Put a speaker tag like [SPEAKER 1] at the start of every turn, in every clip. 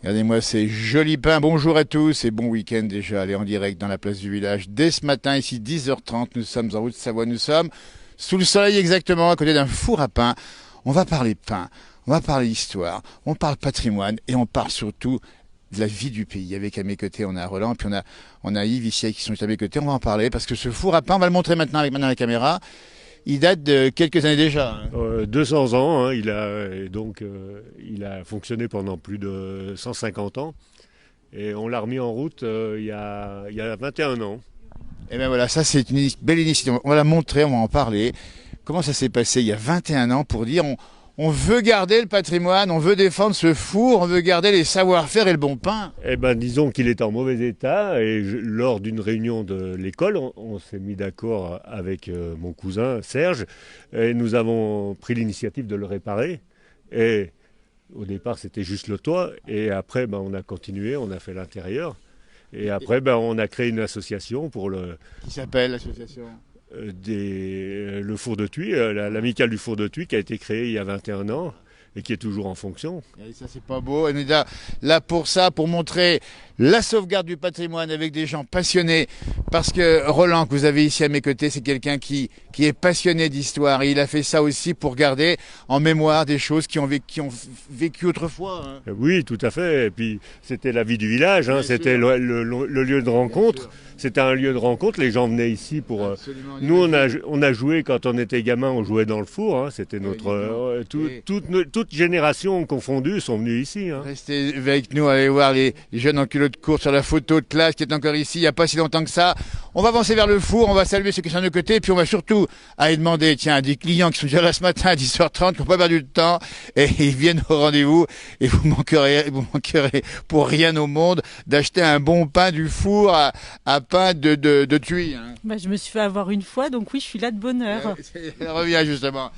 [SPEAKER 1] Regardez-moi ces jolis pains. Bonjour à tous et bon week-end déjà. Allez en direct dans la place du village. Dès ce matin, ici 10h30, nous sommes en Haute-Savoie. Nous sommes sous le soleil exactement, à côté d'un four à pain. On va parler pain, on va parler histoire, on parle patrimoine et on parle surtout de la vie du pays. Avec à mes côtés, on a Roland, puis on a Yves ici qui sont à mes côtés. On va en parler parce que ce four à pain, on va le montrer maintenant avec la caméra. Il date de quelques années déjà.
[SPEAKER 2] 200 ans, hein, il a fonctionné pendant plus de 150 ans et on l'a remis en route il y a 21 ans.
[SPEAKER 1] Et bien voilà, ça c'est une belle initiative. On va la montrer, on va en parler. Comment ça s'est passé il y a 21 ans pour dire on veut garder le patrimoine, on veut défendre ce four, on veut garder les savoir-faire et le bon pain.
[SPEAKER 2] Eh ben, disons qu'il est en mauvais état et lors d'une réunion de l'école, on s'est mis d'accord avec mon cousin Serge et nous avons pris l'initiative de le réparer. Et au départ, c'était juste le toit et après, on a continué, on a fait l'intérieur. Et après, on a créé une association pour
[SPEAKER 1] Qui s'appelle l'association
[SPEAKER 2] le four de Thuy, l'amicale du four de Thuy qui a été créée il y a 21 ans et qui est toujours en fonction.
[SPEAKER 1] Et ça c'est pas beau, on est là pour ça, pour montrer la sauvegarde du patrimoine avec des gens passionnés. Parce que Roland, que vous avez ici à mes côtés, c'est quelqu'un qui est passionné d'histoire. Et il a fait ça aussi pour garder en mémoire des choses qui ont vécu autrefois. Hein.
[SPEAKER 2] Oui, tout à fait. Et puis c'était la vie du village, hein. C'était le lieu de rencontre. C'était un lieu de rencontre, les gens venaient ici pour... Nous, on a joué quand on était gamin, on jouait dans le four. Hein. C'était notre... Toutes générations confondues sont venues ici. Hein.
[SPEAKER 1] Restez avec nous, allez voir les jeunes en culotte courte sur la photo de classe qui est encore ici, il n'y a pas si longtemps que ça. On va avancer vers le four, on va saluer ceux qui sont de côté, puis on va surtout aller demander, tiens, à des clients qui sont déjà là ce matin à 10h30, qui n'ont pas perdu de temps, et ils viennent au rendez-vous, et vous manquerez pour rien au monde d'acheter un bon pain du four à pain de Thuy. Hein.
[SPEAKER 3] Je me suis fait avoir une fois, donc oui, je suis là de bonne heure.
[SPEAKER 1] Elle revient justement.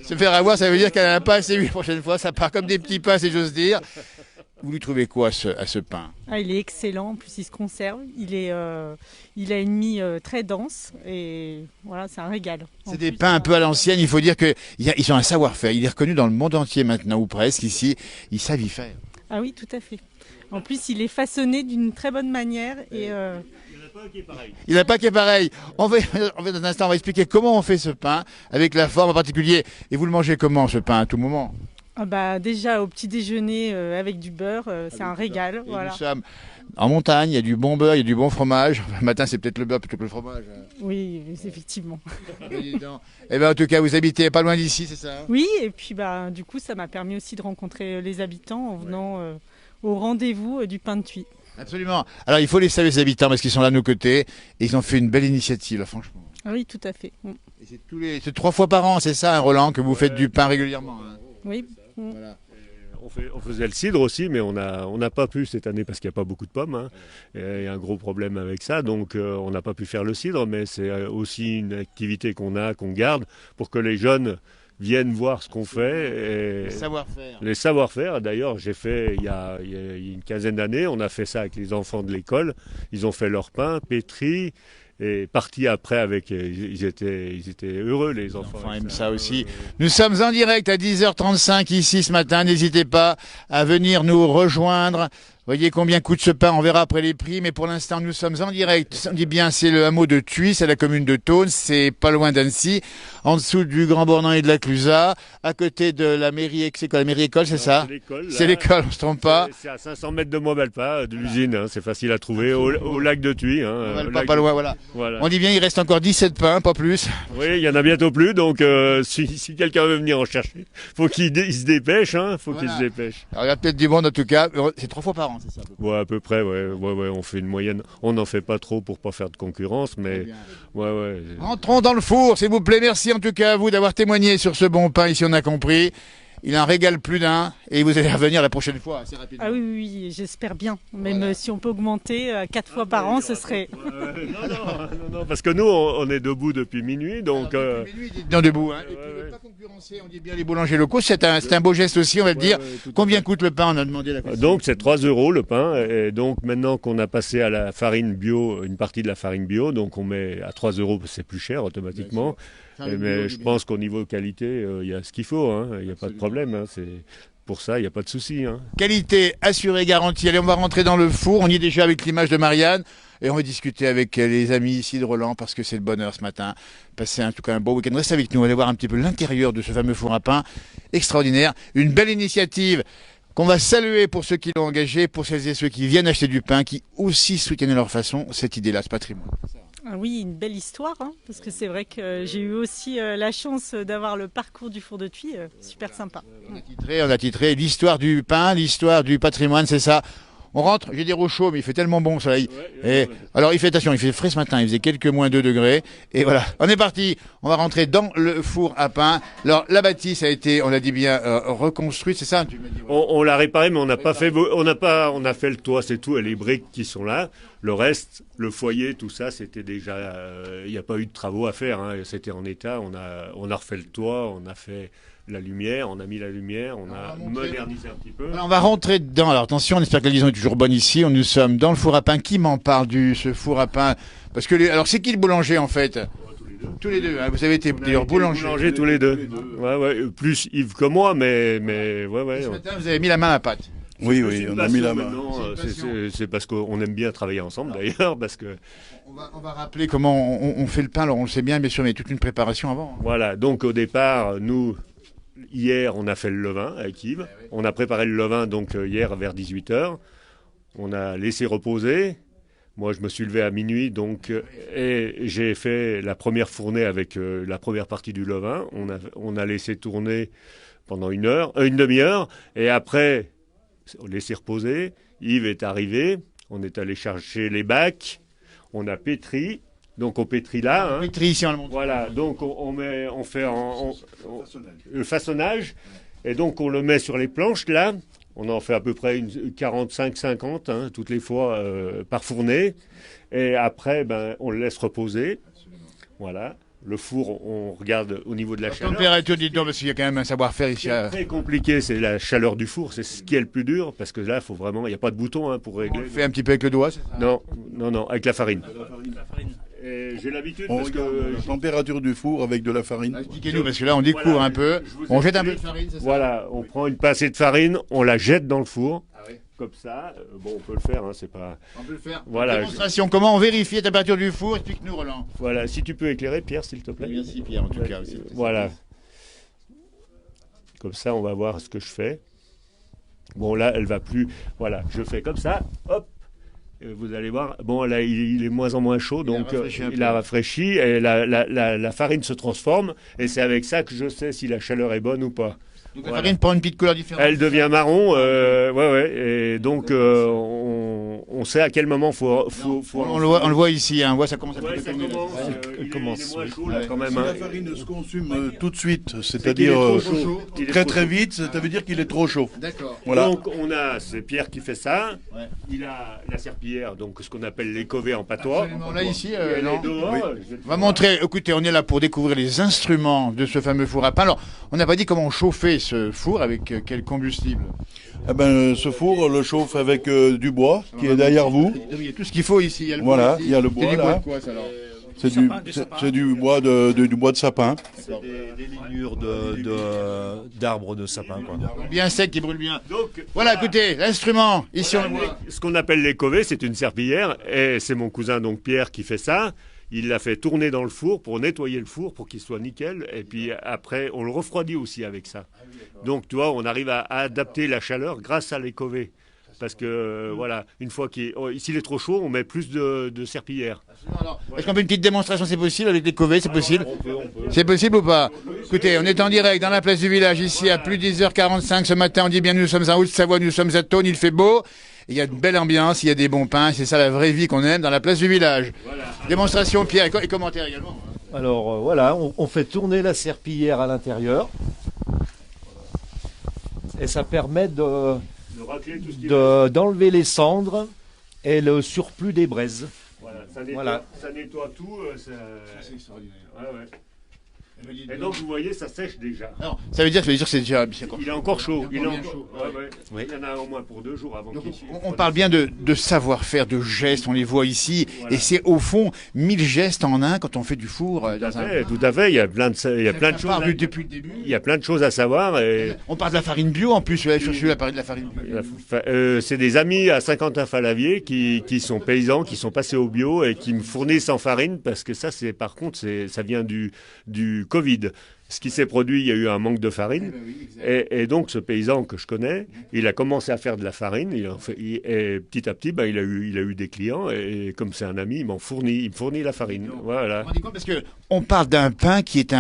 [SPEAKER 1] Se faire avoir, ça veut dire qu'elle n'a pas assez vu la prochaine fois, ça part comme des petits pains, si j'ose dire. Vous lui trouvez quoi à ce pain?
[SPEAKER 3] Il est excellent, en plus il se conserve, il a une mie très dense et voilà, c'est un régal.
[SPEAKER 1] C'est des pains un peu à l'ancienne, il faut dire qu'ils ont un savoir-faire, il est reconnu dans le monde entier maintenant, ou presque, ici, ils savent y faire.
[SPEAKER 3] Ah oui, tout à fait. En plus, il est façonné d'une très bonne manière et...
[SPEAKER 1] Il n'y en a pas qui est pareil. On va dans un instant, on va expliquer comment on fait ce pain, avec la forme en particulier. Et vous le mangez comment ce pain à tout moment?
[SPEAKER 3] Déjà au petit déjeuner avec du beurre, c'est un régal. Voilà.
[SPEAKER 1] Nous sommes en montagne, il y a du bon beurre, il y a du bon fromage. Le matin, c'est peut-être le beurre plutôt que le fromage.
[SPEAKER 3] Oui, effectivement.
[SPEAKER 1] Et en tout cas, vous habitez pas loin d'ici, c'est ça?
[SPEAKER 3] Oui, et puis du coup, ça m'a permis aussi de rencontrer les habitants en venant au rendez-vous du pain de Thuy.
[SPEAKER 1] Absolument. Alors, il faut les saluer, les habitants, parce qu'ils sont là à nos côtés. Et ils ont fait une belle initiative, là, franchement.
[SPEAKER 3] Oui, tout à fait.
[SPEAKER 1] Et c'est 3 fois par an, c'est ça, hein, Roland, que vous faites du pain régulièrement. Hein.
[SPEAKER 3] Oui.
[SPEAKER 1] Voilà.
[SPEAKER 2] On faisait le cidre aussi, mais on n'a pas pu cette année parce qu'il n'y a pas beaucoup de pommes. Hein. Il y a un gros problème avec ça, donc on n'a pas pu faire le cidre, mais c'est aussi une activité qu'on garde pour que les jeunes viennent voir ce qu'on fait. Les savoir-faire. D'ailleurs, j'ai fait il y a une quinzaine d'années, on a fait ça avec les enfants de l'école. Ils ont fait leur pain, pétri. Et partis après avec, ils étaient heureux les enfants.
[SPEAKER 1] Les enfants aiment ça aussi. Nous sommes en direct à 10h35 ici ce matin. N'hésitez pas à venir nous rejoindre. Voyez combien coûte ce pain, on verra après les prix, mais pour l'instant nous sommes en direct. On dit bien, c'est le hameau de Thuy, c'est la commune de Thônes, c'est pas loin d'Annecy, en dessous du Grand Bornand et de la Clusaz, à côté de la mairie, c'est quoi, la mairie école, c'est ça? C'est l'école, on se trompe pas.
[SPEAKER 2] C'est à 500 mètres de Montbelpa, de l'usine, hein, c'est facile à trouver, au lac de Thuy. Hein,
[SPEAKER 1] pas loin, voilà. On dit bien, il reste encore 17 pains, pas plus.
[SPEAKER 2] Oui, il y en a bientôt plus, donc si quelqu'un veut venir en chercher, faut qu'il se dépêche, hein, qu'il se dépêche.
[SPEAKER 1] Alors, il y a peut-être du monde en tout cas, c'est 3 fois par an. C'est ça,
[SPEAKER 2] à peu près, ouais, on fait une moyenne. On n'en fait pas trop pour pas faire de concurrence, mais ouais.
[SPEAKER 1] Rentrons dans le four, s'il vous plaît. Merci en tout cas à vous d'avoir témoigné sur ce bon pain, ici on a compris. Il en régale plus d'un et vous allez revenir la prochaine fois assez rapidement.
[SPEAKER 3] Ah oui, j'espère bien. Même si on peut augmenter 4 fois par an, ce serait...
[SPEAKER 2] Non, parce que nous, on est debout depuis minuit, donc...
[SPEAKER 1] Depuis minuit, debout, hein. Et puis ne pas concurrencer, on dit bien les boulangers locaux, c'est un beau geste aussi, on va te dire. Combien coûte le pain? On a demandé la question.
[SPEAKER 2] Donc c'est 3 € le pain, et donc maintenant qu'on a passé à la farine bio, une partie de la farine bio, donc on met à 3 €, c'est plus cher automatiquement. Mais je pense qu'au niveau qualité, il y a ce qu'il faut, hein. Il n'y a pas de problème. Hein. pour ça, il n'y a pas de souci. Hein.
[SPEAKER 1] Qualité assurée, garantie. Allez, on va rentrer dans le four. On y est déjà avec l'image de Marianne. Et on va discuter avec les amis ici de Roland parce que c'est le bonheur ce matin. Passez en tout cas un beau week-end. Restez avec nous. On va aller voir un petit peu l'intérieur de ce fameux four à pain. Extraordinaire. Une belle initiative qu'on va saluer pour ceux qui l'ont engagé, pour celles et ceux qui viennent acheter du pain, qui aussi soutiennent à leur façon cette idée-là, ce patrimoine.
[SPEAKER 3] Ah oui, une belle histoire, hein, parce que c'est vrai que j'ai eu aussi la chance d'avoir le parcours du four de Thuit, super sympa.
[SPEAKER 1] On a titré l'histoire du pain, l'histoire du patrimoine, c'est ça. On rentre, j'ai des au chaud, mais il fait tellement bon soleil. Et alors il fait attention, il fait frais ce matin, il faisait quelques moins 2 degrés. Et voilà, on est parti. On va rentrer dans le four à pain. Alors la bâtisse a été, on l'a dit bien, reconstruite, c'est ça tu m'as dit, ouais.
[SPEAKER 2] On l'a réparé, mais on n'a pas fait, on a fait le toit, c'est tout, et les briques qui sont là. Le reste, le foyer, tout ça, c'était déjà, il n'y a pas eu de travaux à faire. Hein, c'était en état. On a refait le toit, on a fait la lumière, on a mis la lumière, on a modernisé un petit peu.
[SPEAKER 1] Alors, on va rentrer dedans. Alors attention, on espère que la liaison est toujours bonne ici. Nous sommes dans le four à pain. Qui m'en parle ce four à pain? Parce que alors c'est qui le boulanger en fait? Tous les deux. Hein. Vous avez été d'ailleurs boulanger
[SPEAKER 2] tous les deux. Ouais, plus Yves que moi, mais ouais.
[SPEAKER 1] Ce matin, vous avez mis la main à la pâte.
[SPEAKER 4] Oui, on a mis la main.
[SPEAKER 2] C'est parce qu'on aime bien travailler ensemble d'ailleurs, parce que.
[SPEAKER 1] On va rappeler comment on fait le pain. Alors on le sait bien sûr, mais toute une préparation avant. Hein.
[SPEAKER 2] Voilà. Donc au départ, nous. Hier, on a fait le levain avec Yves. On a préparé le levain donc hier vers 18h. On a laissé reposer. Moi, je me suis levé à minuit donc et j'ai fait la première fournée avec la première partie du levain. On a laissé tourner pendant une demi-heure et après on a laissé reposer. Yves est arrivé. On est allé chercher les bacs. On a pétri. Donc on pétrit là.
[SPEAKER 1] On pétrit ici, on le montre.
[SPEAKER 2] Voilà, donc on fait le façonnage et donc on le met sur les planches là. On en fait à peu près une 45-50 hein, toutes les fois par fournée. Et après, on le laisse reposer. Voilà. Le four, on regarde au niveau de la chaleur.
[SPEAKER 1] Température, dites-donc, parce qu'il y a quand même un savoir-faire ici.
[SPEAKER 2] C'est très compliqué, c'est la chaleur du four, c'est ce qui est le plus dur, parce que là, il faut vraiment, il n'y a pas de bouton hein, pour régler.
[SPEAKER 1] On le fait un petit peu avec le doigt, c'est ça?
[SPEAKER 2] Non, avec la farine. J'ai l'habitude parce que
[SPEAKER 4] la température du four avec de la farine.
[SPEAKER 1] Expliquez-nous, parce que là, on découvre un peu. On jette un peu de farine, c'est ça?
[SPEAKER 2] Voilà, on prend une pincée de farine, on la jette dans le four. Comme ça, on peut le faire, hein, c'est pas...
[SPEAKER 1] On peut le faire.
[SPEAKER 2] Voilà.
[SPEAKER 1] Démonstration, comment on vérifie la température du four? Explique-nous, Roland.
[SPEAKER 2] Voilà, si tu peux éclairer, Pierre, s'il te plaît.
[SPEAKER 1] Merci, Pierre, en tout cas aussi.
[SPEAKER 2] Voilà. Comme ça, on va voir ce que je fais. Bon, là, elle va plus... Voilà, je fais comme ça, hop. Vous allez voir, bon là il est moins en moins chaud, donc il a rafraîchi et la farine se transforme et c'est avec ça que je sais si la chaleur est bonne ou pas.
[SPEAKER 1] Donc la farine prend une petite couleur différente.
[SPEAKER 2] Elle devient marron, et donc on sait à quel moment faut
[SPEAKER 1] on le voit ici, hein, on voit ça commence à tourner.
[SPEAKER 2] Il est moins chaud là quand même.
[SPEAKER 4] Si
[SPEAKER 2] hein.
[SPEAKER 4] la farine se consume tout de suite, c'est-à-dire très vite, ça veut dire qu'il est trop chaut.
[SPEAKER 1] D'accord.
[SPEAKER 4] Voilà.
[SPEAKER 2] Donc c'est Pierre qui fait ça. Ouais. Il a la serpillière, donc ce qu'on appelle les covées en patois.
[SPEAKER 1] Absolument. Là ici,
[SPEAKER 2] non. Dehors, oui.
[SPEAKER 1] On va montrer, écoutez, on est là pour découvrir les instruments de ce fameux four à pain. Alors, on n'a pas dit comment chauffer ce four, avec quel combustible?
[SPEAKER 4] Ce four, on le chauffe avec du bois qui est derrière vous.
[SPEAKER 1] Il y a tout ce qu'il faut ici. Il y a le
[SPEAKER 4] voilà,
[SPEAKER 1] bois ici.
[SPEAKER 4] il y a le bois
[SPEAKER 1] là.
[SPEAKER 4] là.
[SPEAKER 1] Bois de quoi, ça, alors?
[SPEAKER 4] C'est du bois de sapin.
[SPEAKER 5] C'est des lignures d'arbres de sapin. Quoi.
[SPEAKER 1] Bien sec qui brûle bien.
[SPEAKER 2] Donc,
[SPEAKER 1] voilà, écoutez, l'instrument, ici on le voit.
[SPEAKER 2] Ce qu'on appelle les covées, c'est une serpillière et c'est mon cousin donc Pierre qui fait ça. Il l'a fait tourner dans le four pour nettoyer le four pour qu'il soit nickel. Et puis après, on le refroidit aussi avec ça. Donc tu vois, on arrive à adapter la chaleur grâce à les covées. Parce que voilà, une fois s'il est trop chaud, on met plus de serpillière.
[SPEAKER 1] Est-ce qu'on fait une petite démonstration, c'est possible, avec les covées, c'est possible? C'est possible ou pas? Écoutez, on est en direct dans la place du village, ici à plus de 10h45 ce matin. On dit bien, nous sommes en Haute-Savoie, nous sommes à Thônes, il fait beau. Il y a une belle ambiance, il y a des bons pains, c'est ça la vraie vie qu'on aime dans la place du village. Voilà. Démonstration, Pierre, et commentaire également.
[SPEAKER 5] Alors voilà, on fait tourner la serpillière à l'intérieur. Et ça permet d'enlever les cendres et le surplus des braises.
[SPEAKER 2] Voilà, ça nettoie tout. C'est extraordinaire. Ouais. Et donc vous voyez, ça sèche déjà.
[SPEAKER 1] Alors, ça veut dire que c'est déjà bien.
[SPEAKER 2] Il est encore chaud.
[SPEAKER 1] Il est encore bien chaud.
[SPEAKER 2] Ouais. Il y en a au moins pour 2 jours avant qu'il...
[SPEAKER 1] On parle bien de savoir-faire, de gestes, on les voit ici, et c'est au fond 1000 gestes en un quand on fait du four.
[SPEAKER 2] Tout à fait, il y a plein de choses.
[SPEAKER 1] Depuis le début.
[SPEAKER 2] Il y a plein de choses à savoir. Et...
[SPEAKER 1] On parle de la farine bio en plus, je suis là parler de la farine bio.
[SPEAKER 2] C'est des amis à Saint-Quentin-Falavier qui sont paysans, qui sont passés au bio et qui me fournissent en farine, parce que ça, par contre, ça vient du Covid. Ce qui s'est produit, il y a eu un manque de farine. Et donc, ce paysan que je connais, il a commencé à faire de la farine. Et petit à petit, il a eu des clients. Et comme c'est un ami, il me fournit la farine. Voilà.
[SPEAKER 1] Parce qu'on parle d'un pain qui est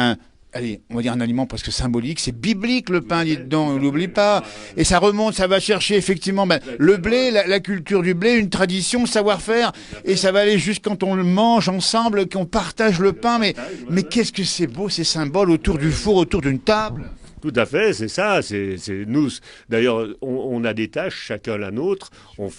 [SPEAKER 1] on va dire un aliment presque symbolique, c'est biblique le pain, dites donc, on l'oublie pas. Et ça remonte, ça va chercher effectivement le blé, la culture du blé, une tradition, savoir-faire, et ça va aller juste quand on le mange ensemble, qu'on partage le pain, mais qu'est-ce que c'est beau ces symboles autour du four, autour d'une table.
[SPEAKER 2] Tout à fait, c'est ça. C'est nous. D'ailleurs, on a des tâches, chacun la nôtre. On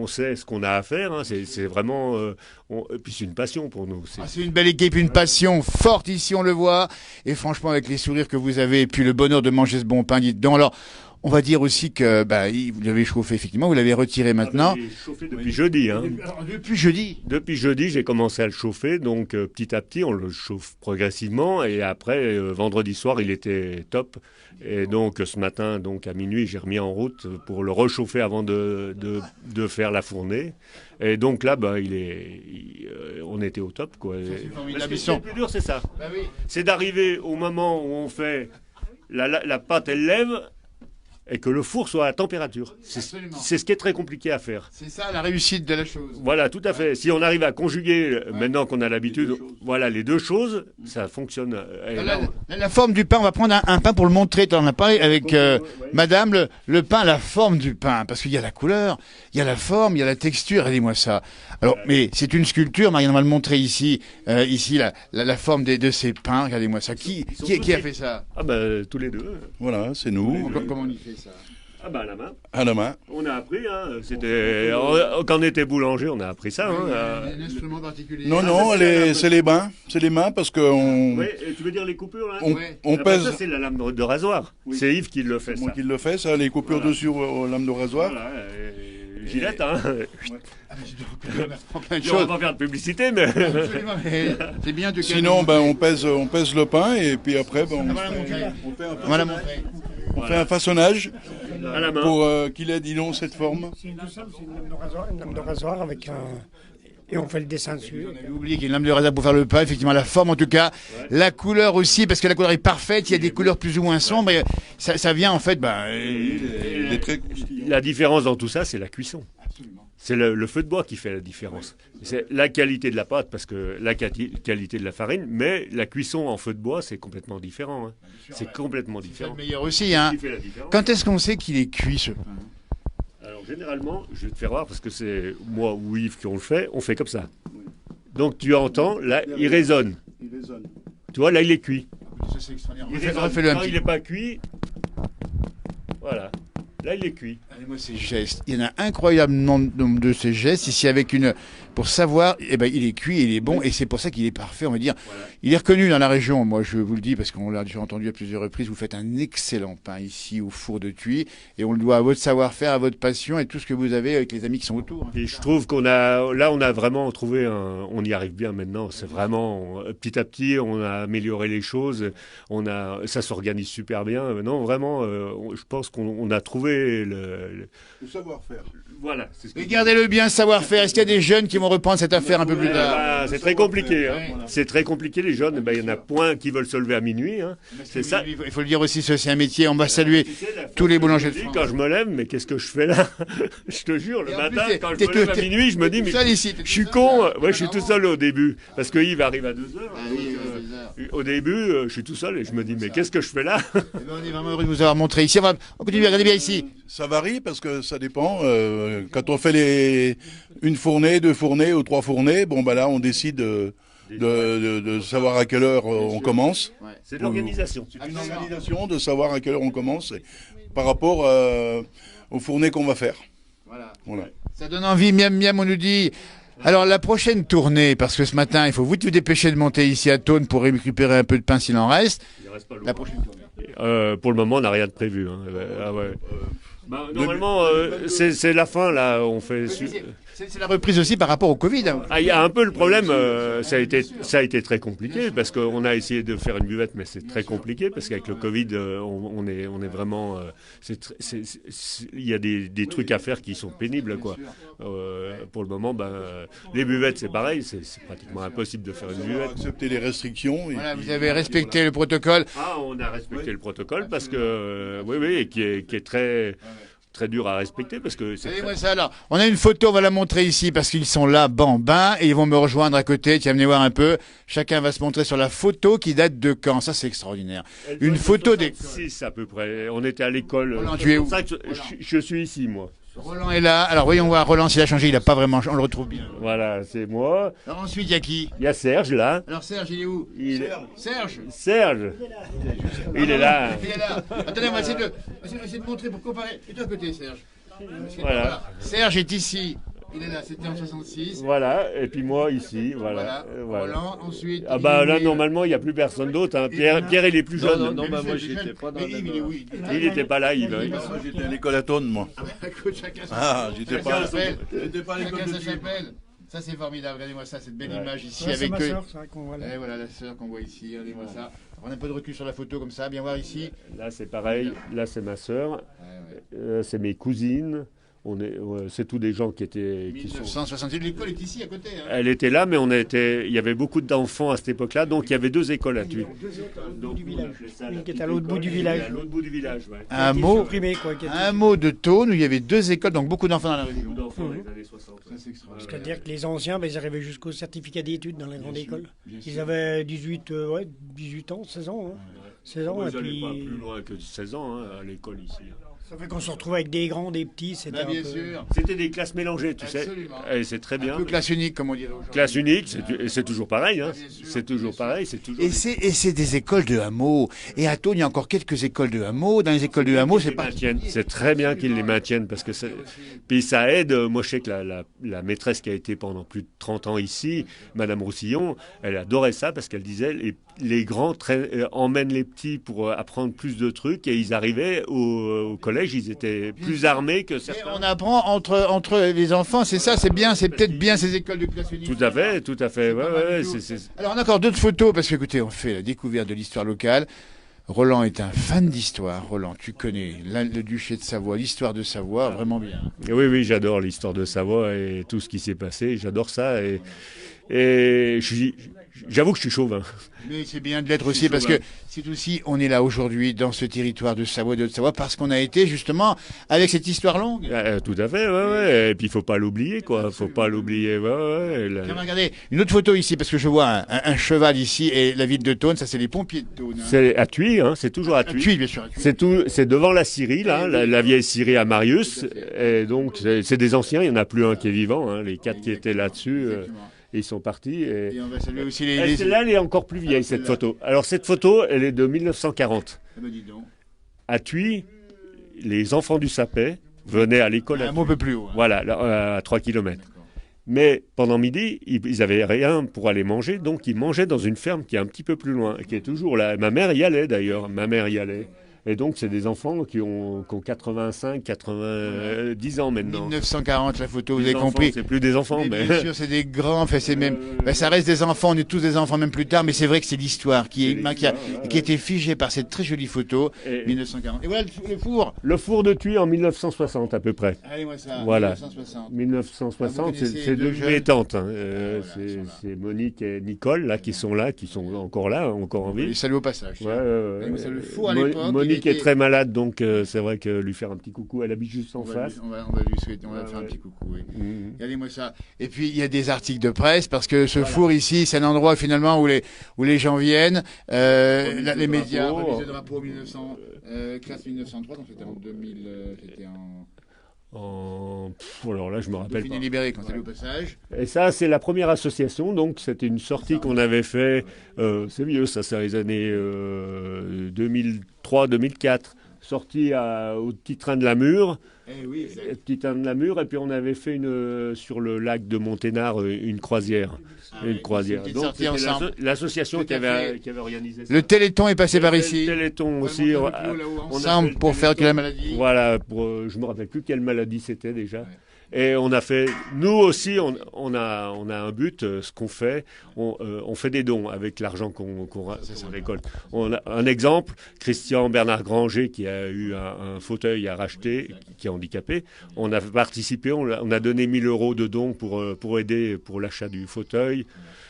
[SPEAKER 2] sait ce qu'on a à faire. Hein. C'est vraiment. Et puis c'est une passion pour nous.
[SPEAKER 1] C'est une belle équipe, une passion forte ici, on le voit. Et franchement, avec les sourires que vous avez, et puis le bonheur de manger ce bon pain, dites donc. Alors, on va dire aussi que vous l'avez chauffé effectivement, vous l'avez retiré maintenant.
[SPEAKER 2] Je l'ai chauffé depuis jeudi. Hein.
[SPEAKER 1] Depuis jeudi.
[SPEAKER 2] Depuis jeudi, j'ai commencé à le chauffer. Donc petit à petit, on le chauffe progressivement. Et après, vendredi soir, il était top. Et donc ce matin, donc à minuit, j'ai remis en route pour le réchauffer avant de faire la fournée. Et donc là, on était au top, quoi. Parce que ce qui est le plus dur, c'est ça.
[SPEAKER 1] Oui.
[SPEAKER 2] C'est d'arriver au moment où on fait la pâte, elle lève. Et que le four soit à température. C'est ce qui est très compliqué à faire.
[SPEAKER 1] C'est ça la réussite de la chose.
[SPEAKER 2] Voilà, tout à fait. Si on arrive à conjuguer, maintenant qu'on a l'habitude, les deux choses, ça fonctionne.
[SPEAKER 1] La forme du pain, on va prendre un pain pour le montrer. Tu en as parlé avec madame, le pain, la forme du pain. Parce qu'il y a la couleur, il y a la forme, il y a la texture. Regardez-moi ça. Alors, mais c'est une sculpture, Marianne va le montrer ici. Ici, la forme de ces pains. Regardez-moi ça. Qui a fait ça?
[SPEAKER 2] Tous les deux.
[SPEAKER 4] Voilà, c'est nous.
[SPEAKER 1] Comment on y fait ça?
[SPEAKER 2] À la main.
[SPEAKER 4] À la main.
[SPEAKER 2] On a appris, hein. Quand on était boulanger, on a appris ça.
[SPEAKER 1] Un instrument particulier.
[SPEAKER 4] Non, c'est les mains. C'est les mains parce que
[SPEAKER 2] Oui, tu veux dire les coupures là
[SPEAKER 4] on pèse.
[SPEAKER 2] Ça, c'est la lame de rasoir. Oui. C'est Yves qui le fait.
[SPEAKER 4] C'est moi qui le fais, ça, les coupures dessus aux lames de rasoir.
[SPEAKER 2] Voilà, Gillette, hein.
[SPEAKER 1] Plein de
[SPEAKER 2] On
[SPEAKER 1] choses.
[SPEAKER 2] va pas faire de publicité, mais.
[SPEAKER 1] Absolument, mais c'est bien de
[SPEAKER 4] Sinon, on pèse le pain et puis après, on fait un façonnage
[SPEAKER 2] à la main
[SPEAKER 4] pour qu'il ait, disons, cette forme.
[SPEAKER 6] C'est une lame de rasoir avec un... Et on fait le dessin dessus.
[SPEAKER 1] On avait oublié qu'il y a une lame de rasoir pour faire le pain, effectivement la forme en tout cas, la couleur aussi, parce que la couleur est parfaite, il y a des couleurs plus ou moins sombres, et ça vient en fait...
[SPEAKER 2] La différence dans tout ça, c'est la cuisson. C'est le feu de bois qui fait la différence. C'est la qualité de la pâte, parce que la qualité de la farine, mais la cuisson en feu de bois, c'est complètement différent. Hein. C'est complètement différent.
[SPEAKER 1] C'est le meilleur aussi. Hein. Quand est-ce qu'on sait qu'il est cuit ce pain?
[SPEAKER 2] Alors généralement, je vais te faire voir, parce que c'est moi ou Yves qui on fait comme ça. Donc tu entends, là, il résonne. Tu vois, là, il est cuit. Quand il n'est pas cuit, voilà. Là, il est cuit.
[SPEAKER 1] Allez-moi ces gestes. Il y en a un incroyable nombre de ces gestes ici avec pour savoir, il est cuit, il est bon, et c'est pour ça qu'il est parfait, on va dire. Voilà. Il est reconnu dans la région, moi je vous le dis, parce qu'on l'a déjà entendu à plusieurs reprises, vous faites un excellent pain ici au four de Thuy, et on le doit à votre savoir-faire, à votre passion, et tout ce que vous avez avec les amis qui sont autour.
[SPEAKER 2] Et je trouve on a vraiment trouvé on y arrive bien maintenant, c'est vraiment, petit à petit, on a amélioré les choses, ça s'organise super bien, maintenant vraiment, je pense qu'on a trouvé le
[SPEAKER 4] savoir-faire.
[SPEAKER 2] Voilà.
[SPEAKER 1] Et gardez-le bien, savoir-faire. Est-ce qu'il y a des jeunes qui vont reprendre cette affaire un peu plus tard?
[SPEAKER 2] C'est très compliqué. Hein. Voilà. C'est très compliqué, les jeunes. Il y en a point qui veulent se lever à minuit. Hein. C'est ça.
[SPEAKER 1] Il faut le dire aussi, c'est aussi un métier. On va saluer tous les boulangers de France.
[SPEAKER 2] Quand je me lève, mais qu'est-ce que je fais là? Je te jure, le matin, quand je me lève à minuit, je me dis, mais je suis con. Ouais, je suis tout seul au début. Parce que Yves arrive à 2h. Au début, je suis tout seul et je me dis, mais qu'est-ce que je fais là?
[SPEAKER 1] On est vraiment heureux de vous avoir montré ici. On continue, regardez bien ici.
[SPEAKER 4] Ça varie parce que ça dépend. Quand on fait une fournée, 2 fournées ou 3 fournées, là on décide de savoir à quelle heure on commence.
[SPEAKER 2] C'est de l'organisation.
[SPEAKER 4] C'est une organisation de savoir à quelle heure on commence par rapport aux fournées qu'on va faire.
[SPEAKER 1] Voilà. Ça donne envie, miam miam, on nous dit. Alors la prochaine tournée, parce que ce matin, il faut vous dépêcher de monter ici à Thônes pour récupérer un peu de pain s'il en reste.
[SPEAKER 2] Il reste pas
[SPEAKER 1] La
[SPEAKER 2] longtemps.
[SPEAKER 1] prochaine tournée.
[SPEAKER 2] Pour le moment, on n'a rien de prévu. Hein. Ah ouais. Normalement, c'est la fin là. On fait.
[SPEAKER 1] C'est la reprise aussi par rapport au Covid. Hein.
[SPEAKER 2] Il y a un peu le problème, ça a été très compliqué parce qu'on a essayé de faire une buvette, mais c'est très compliqué parce qu'avec le Covid, on est vraiment, il y a des trucs à faire qui sont pénibles quoi. Pour le moment, les buvettes c'est pareil, c'est pratiquement impossible de faire une buvette.
[SPEAKER 4] Accepter les restrictions.
[SPEAKER 1] Voilà, vous avez respecté le protocole.
[SPEAKER 2] On a respecté le protocole parce que oui, et qui est très dur à respecter parce que c'est
[SPEAKER 1] Regardez-moi ça alors. On a une photo, on va la montrer ici parce qu'ils sont là, bambins, et ils vont me rejoindre à côté. Tiens, venez voir un peu. Chacun va se montrer sur la photo qui date de quand. Ça, c'est extraordinaire. Une photo des.
[SPEAKER 2] 6 à peu près. On était à l'école.
[SPEAKER 1] Roland, tu es où?
[SPEAKER 2] Je suis ici, moi.
[SPEAKER 1] Roland est là. Alors voyons voir. Roland, s'il a changé, il n'a pas vraiment changé. On le retrouve bien.
[SPEAKER 2] Voilà, c'est moi.
[SPEAKER 1] Alors ensuite, il y a qui?
[SPEAKER 2] Il y a Serge là.
[SPEAKER 1] Alors Serge, il est où? Serge.
[SPEAKER 2] Serge. Il est là.
[SPEAKER 1] Il est là. Attendez, on va essayer de montrer pour comparer. Et toi à côté, Serge.
[SPEAKER 2] Voilà.
[SPEAKER 1] Serge est ici. Il est là, c'était en 66.
[SPEAKER 2] Voilà, et puis moi ici, voilà.
[SPEAKER 1] Roland, ensuite.
[SPEAKER 2] Là, normalement, il n'y a plus personne d'autre. Hein. Pierre, il est plus jeune.
[SPEAKER 5] Non, moi, j'étais pas dans la même...
[SPEAKER 2] Il n'était pas là, Yves.
[SPEAKER 4] Moi, j'étais à l'école à Thônes, moi. J'étais pas à l'école de Dieu.
[SPEAKER 1] Ça, c'est formidable. Regardez-moi ça, cette belle image ici
[SPEAKER 6] Ouais, c'est
[SPEAKER 1] avec
[SPEAKER 6] ma
[SPEAKER 1] eux.
[SPEAKER 6] sœur, c'est vrai qu'on voit là.
[SPEAKER 1] Et voilà la sœur qu'on voit ici. Regardez-moi ça. On a un peu de recul sur la photo comme ça. Bien voir ici.
[SPEAKER 2] Là, c'est pareil. Là, c'est ma sœur.
[SPEAKER 1] Ouais.
[SPEAKER 2] C'est mes cousines. C'est tous des gens qui sont.
[SPEAKER 1] 1968, l'école est ici à côté. Hein.
[SPEAKER 2] Elle était là, mais il y avait beaucoup d'enfants à cette époque-là, donc il y avait 2 écoles à Thuy.
[SPEAKER 6] Donc, du village. Une qui est à l'autre bout du village.
[SPEAKER 2] À l'autre bout du village, ouais.
[SPEAKER 1] Un mot,
[SPEAKER 6] Supprimé, quoi.
[SPEAKER 1] un mot de Thônes où il y avait 2 écoles, donc beaucoup d'enfants dans la région.
[SPEAKER 2] Beaucoup d'enfants dans les années 60.
[SPEAKER 1] Ça, c'est extraordinaire.
[SPEAKER 6] C'est-à-dire que les anciens, ils arrivaient jusqu'au certificat d'études dans la grande école.
[SPEAKER 1] Bien sûr.
[SPEAKER 6] Ils avaient 18 ans, 16 ans. Hein. 16 ans, et
[SPEAKER 2] Ils n'allaient
[SPEAKER 6] puis...
[SPEAKER 2] pas plus loin que 16 ans hein, à l'école ici.
[SPEAKER 6] Ça fait qu'on se retrouve avec des grands, des petits. C'était
[SPEAKER 1] Bien
[SPEAKER 6] un peu...
[SPEAKER 1] sûr.
[SPEAKER 2] C'était des classes mélangées, tu
[SPEAKER 1] Absolument.
[SPEAKER 2] sais. Et c'est très
[SPEAKER 1] Un
[SPEAKER 2] bien.
[SPEAKER 1] peu classe unique, comme on dirait aujourd'hui.
[SPEAKER 2] Classe unique, c'est toujours pareil. Hein.
[SPEAKER 1] Bien sûr,
[SPEAKER 2] C'est toujours
[SPEAKER 1] bien sûr.
[SPEAKER 2] pareil. C'est toujours.
[SPEAKER 1] Et c'est des écoles de hameaux. Et à Thônes, il y a encore quelques écoles de hameaux. Dans les écoles de hameaux, c'est pas.
[SPEAKER 2] C'est très bien qu'ils les maintiennent parce que puis ça aide. Moi, je sais que la maîtresse qui a été pendant plus de 30 ans ici, Madame Roussillon, elle adorait ça parce qu'elle disait les grands emmènent les petits pour apprendre plus de trucs et ils arrivaient au collège, ils étaient plus armés que
[SPEAKER 1] Et
[SPEAKER 2] certains.
[SPEAKER 1] on apprend entre les enfants, c'est ça, c'est bien, c'est peut-être bien ces écoles de classe unique.
[SPEAKER 2] Tout à fait, tout à fait. Ouais,
[SPEAKER 1] pas mal
[SPEAKER 2] ouais,
[SPEAKER 1] du tout.
[SPEAKER 2] c'est-
[SPEAKER 1] Alors on a encore d'autres photos parce que écoutez, on fait la découverte de l'histoire locale. Roland est un fan d'histoire. Roland, tu connais le duché de Savoie, l'histoire de Savoie, vraiment bien.
[SPEAKER 2] Oui, oui, j'adore l'histoire de Savoie et tout ce qui s'est passé. J'adore ça et j'avoue que je suis chauvin.
[SPEAKER 1] Mais c'est bien de l'être aussi parce que c'est aussi, on est là aujourd'hui dans ce territoire de Savoie, de Haute-Savoie, parce qu'on a été justement avec cette histoire longue.
[SPEAKER 2] Tout à fait, ouais, ouais. Et puis il faut pas l'oublier, quoi. Faut pas l'oublier. Ouais, ouais.
[SPEAKER 1] Tiens, regardez, une autre photo ici, parce que je vois un cheval ici et la ville de Thônes, ça c'est les pompiers de Thônes. Hein.
[SPEAKER 2] C'est à Thuy, hein. C'est toujours à Thuy.
[SPEAKER 1] Thuy, bien sûr. à Thuy.
[SPEAKER 2] C'est devant la scierie, là, la vieille scierie à Marius. Et donc, c'est des anciens, il n'y en a plus un qui est vivant. Hein. Les 4 qui étaient là-dessus,
[SPEAKER 1] Exactement.
[SPEAKER 2] ils sont partis.
[SPEAKER 1] Et on va saluer aussi
[SPEAKER 2] Celle-là, elle est encore plus vieille, cette photo. Alors, cette photo, elle est de 1940.
[SPEAKER 1] Ah bah, dis donc.
[SPEAKER 2] À Thuy, les enfants du Sapet venaient à l'école.
[SPEAKER 1] Un mot un peu plus haut. Hein.
[SPEAKER 2] Voilà, là, à 3 km.
[SPEAKER 1] D'accord.
[SPEAKER 2] Mais pendant midi, ils n'avaient rien pour aller manger, donc ils mangeaient dans une ferme qui est un petit peu plus loin, qui est toujours là. Ma mère y allait d'ailleurs, ma mère y allait. Et donc, c'est des enfants qui ont 85, 90 ans maintenant.
[SPEAKER 1] 1940, la photo, vous
[SPEAKER 2] Les
[SPEAKER 1] avez
[SPEAKER 2] enfants,
[SPEAKER 1] compris.
[SPEAKER 2] c'est plus des enfants, mais...
[SPEAKER 1] Bien sûr, c'est des grands, enfin, c'est même, ça reste des enfants, on est tous des enfants même plus tard, mais c'est vrai que c'est l'histoire qui a été figée par cette très jolie photo,
[SPEAKER 2] Et
[SPEAKER 1] 1940. Et voilà le four.
[SPEAKER 2] le four de Thuy en 1960 à peu près.
[SPEAKER 1] Allez, moi ça,
[SPEAKER 2] Voilà.
[SPEAKER 1] 1960.
[SPEAKER 2] 1960,
[SPEAKER 1] Ah, vous connaissez
[SPEAKER 2] c'est
[SPEAKER 1] deux
[SPEAKER 2] deux
[SPEAKER 1] jeunes.
[SPEAKER 2] mes tantes. Hein.
[SPEAKER 1] voilà,
[SPEAKER 2] C'est Monique et Nicole là, qui sont encore là, encore en
[SPEAKER 1] Les
[SPEAKER 2] vie.
[SPEAKER 1] saluts au passage.
[SPEAKER 2] Ouais, ouais, ouais.
[SPEAKER 1] Et moi, c'est le four à
[SPEAKER 2] Mo-
[SPEAKER 1] l'époque,
[SPEAKER 2] Monique
[SPEAKER 1] il était-
[SPEAKER 2] est très malade, donc c'est vrai que lui faire un petit coucou, elle habite juste en face.
[SPEAKER 1] On va lui souhaiter, on va
[SPEAKER 2] Ouais,
[SPEAKER 1] faire un
[SPEAKER 2] ouais.
[SPEAKER 1] petit coucou, oui.
[SPEAKER 2] Mhm.
[SPEAKER 1] Regardez-moi ça. Et puis, il y a des articles de presse, parce que ce four ici, c'est un endroit finalement où les gens viennent,
[SPEAKER 2] Remise
[SPEAKER 1] les
[SPEAKER 2] de
[SPEAKER 1] médias,
[SPEAKER 2] drapeau.
[SPEAKER 1] remise de drapeau 1900, classe 1903, donc c'était en 2000, c'était en
[SPEAKER 2] Alors là, je me rappelle
[SPEAKER 1] Dauphiné
[SPEAKER 2] pas.
[SPEAKER 1] libéré quand elle est au passage.
[SPEAKER 2] Et ça, c'est la première association, donc c'était une sortie qu'on avait fait, c'est vieux, ça, c'est les années 2003-2004. sorti au petit train de la Mure.
[SPEAKER 1] oui,
[SPEAKER 2] Petit train de la Mure, et puis on avait fait sur le lac de Monténard une croisière. Une croisière.
[SPEAKER 1] C'était
[SPEAKER 2] Donc
[SPEAKER 1] sortis
[SPEAKER 2] c'était
[SPEAKER 1] ensemble.
[SPEAKER 2] l'association
[SPEAKER 1] Tout à fait.
[SPEAKER 2] qui avait organisé ça.
[SPEAKER 1] Le Téléthon est passé par ici.
[SPEAKER 2] Le Téléthon aussi.
[SPEAKER 1] On ensemble pour faire que la maladie.
[SPEAKER 2] Voilà, je me rappelle plus quelle maladie c'était déjà. Et on a fait, nous aussi, on a un but. Ce qu'on fait, on fait des dons avec l'argent qu'on récolte. On a un exemple, Christian Bernard Granger qui a eu un fauteuil à racheter, qui est handicapé. On a participé, on a donné 1 000 € de dons pour aider pour l'achat du fauteuil.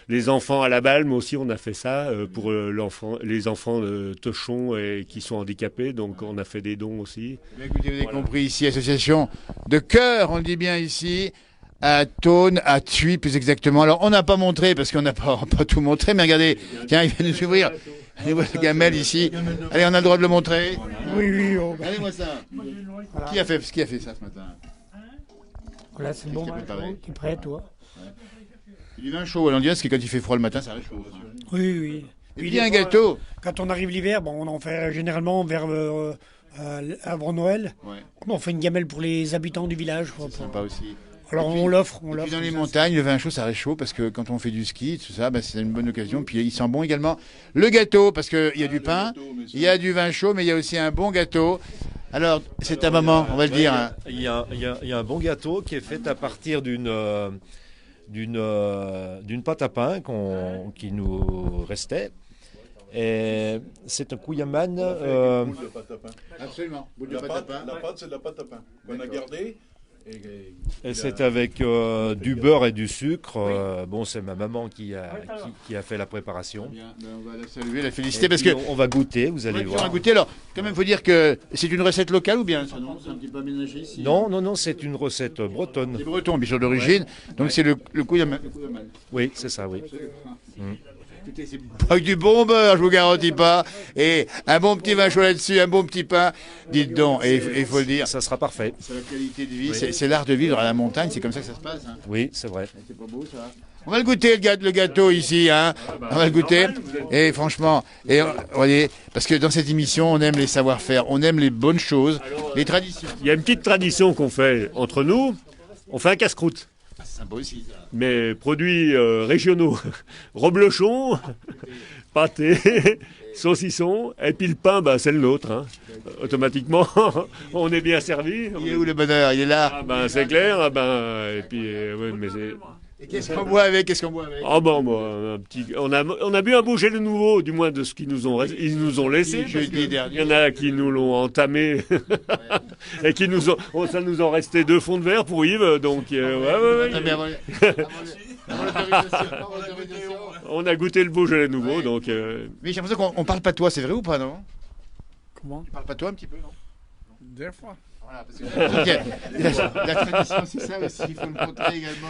[SPEAKER 2] Les enfants à la Balme aussi, on a fait ça pour les enfants de Tochon qui sont handicapés. Donc on a fait des dons aussi.
[SPEAKER 1] Bien, écoutez, vous avez compris ici, association de cœur, on le dit bien ici, à Thônes, à Thuy plus exactement. Alors on n'a pas montré parce qu'on n'a pas tout montré, mais regardez, tiens, il vient de s'ouvrir. Allez voir le gamelle ici. Allez, on a le droit de le montrer.
[SPEAKER 6] Oui, oui.
[SPEAKER 1] Allez, moi ça. Qui a fait ça ce matin?
[SPEAKER 6] Voilà, c'est bon.
[SPEAKER 1] Qu'est-ce qu'il a préparé
[SPEAKER 6] Tu es prêt, toi?
[SPEAKER 1] Du vin chaud, on dirait parce que quand il fait froid le matin, ça reste chaud.
[SPEAKER 6] Oui, oui.
[SPEAKER 1] Et puis un gâteau.
[SPEAKER 6] Quand on arrive l'hiver, bon, on en fait généralement vers avant Noël.
[SPEAKER 1] Ouais.
[SPEAKER 6] On fait une gamelle pour les habitants du village. Quoi,
[SPEAKER 1] C'est sympa aussi.
[SPEAKER 6] Alors
[SPEAKER 1] Et puis-
[SPEAKER 6] on l'offre.
[SPEAKER 1] Et puis dans les montagnes, le vin chaud, ça reste chaud parce que quand on fait du ski, tout ça, bah, c'est une bonne occasion. Puis il sent bon également. Le gâteau, parce qu'il y a du pain, il y a du vin chaud, mais il y a aussi un bon gâteau. Alors, c'est un moment, on va le dire. Hein.
[SPEAKER 5] Il y a un bon gâteau qui est fait à partir d'une pâte à pain qui nous restait. Et c'est un couillaman.
[SPEAKER 1] Absolument.
[SPEAKER 4] La pâte, c'est de la pâte à pain qu'on a gardée.
[SPEAKER 5] Et c'est avec du beurre et du sucre. Bon, c'est ma maman qui a fait la préparation.
[SPEAKER 1] Bien, ben, on va la saluer, la féliciter parce que.
[SPEAKER 5] On va goûter, vous allez
[SPEAKER 1] On va
[SPEAKER 5] voir.
[SPEAKER 1] goûter. Alors, quand même, faut dire que c'est une recette locale ou bien ça, non? C'est un petit peu aménagé ici.
[SPEAKER 5] Non, c'est une recette bretonne.
[SPEAKER 1] C'est breton, bien sûr d'origine. Donc c'est le couillaman.
[SPEAKER 5] Oui, c'est ça, oui.
[SPEAKER 1] Écoutez, c'est pas que du bon beurre, je vous garantis pas. Et un bon petit vin chaud là-dessus, un bon petit pain. Dites donc, et il faut le dire.
[SPEAKER 5] Ça sera parfait.
[SPEAKER 1] C'est la qualité de vie, c'est l'art de vivre à la montagne, c'est comme ça que ça se passe. Hein.
[SPEAKER 5] Oui, c'est vrai.
[SPEAKER 1] C'est pas beau ça. On va le goûter le gâteau ici, hein. On va le goûter. Et franchement, vous voyez, parce que dans cette émission, on aime les savoir-faire, on aime les bonnes choses, les traditions.
[SPEAKER 2] Il y a une petite tradition qu'on fait entre nous. On fait un casse-croûte.
[SPEAKER 1] C'est sympa aussi. Ça.
[SPEAKER 2] Mais produits régionaux. Reblochon, pâté, saucisson, et puis le pain, bah, c'est le nôtre. Hein. Automatiquement, on est bien servi.
[SPEAKER 1] Il est où le bonheur? Il est là.
[SPEAKER 2] Ah ben, c'est clair. Ah ben, et puis, ouais, mais c'est...
[SPEAKER 1] Et qu'est-ce qu'on boit avec?
[SPEAKER 2] Ah bon, un petit... on a bu un beau gel nouveau, du moins de ce qu'ils nous ont laissé.
[SPEAKER 1] Jeudi dernier.
[SPEAKER 2] Il y en a qui nous l'ont entamé et qui ça nous ont resté 2 fonds de verre pour Yves. Donc, ouais.
[SPEAKER 1] Ah, mais avant l'autorisation.
[SPEAKER 2] On a goûté le beau gelé nouveau,
[SPEAKER 1] Ouais.
[SPEAKER 2] donc...
[SPEAKER 1] Mais j'ai l'impression qu'on parle pas toi, c'est vrai ou pas, non?
[SPEAKER 6] Comment?
[SPEAKER 1] Tu parles pas toi un petit peu, non?
[SPEAKER 6] Des fois.
[SPEAKER 1] Voilà, parce que la tradition, c'est ça aussi, il faut le montrer également.